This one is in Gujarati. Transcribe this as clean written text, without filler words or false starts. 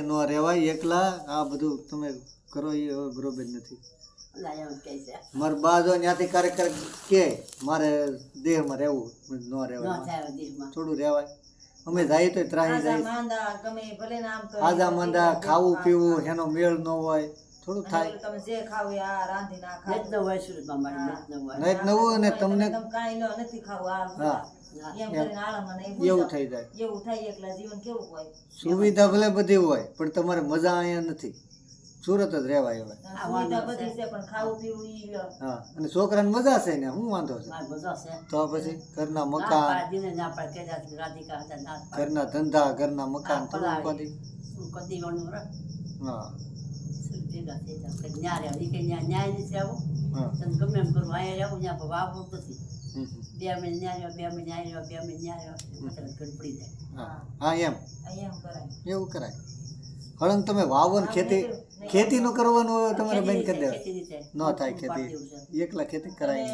નો રહેવાય એકલા આ બધું તમે કરો એ હવે બરોબર નથી. મારા બા જો ત્યાંથી ક્યારેક કે મારે દેહમાં રહેવું ન રહેવાય થોડું રહેવાય. અમે જાય તો ત્રાહી જાય આજા માંદા ખાવું પીવું એનો મેળ ન હોય થોડું થાય નહીં નવું અને તમને હા એવું થઈ જાય. સુવિધા ભલે બધી હોય પણ તમારે મજા અહીંયા નથી. સુરત જ રહેવાય હવે. હા અને છોકરાને મજા છે ને શું વાંધો છે તો પછી ઘરના મકાન ઘરના ધંધા ઘરના મકાન થોડું બધી હા હા એમ એવું કરાય. હળંગ તમે વાવો ને ખેતી નું કરવાનું હોય તમારે બેન કરી દેવાય ન થાય ખેતી એકલા ખેતી કરાય.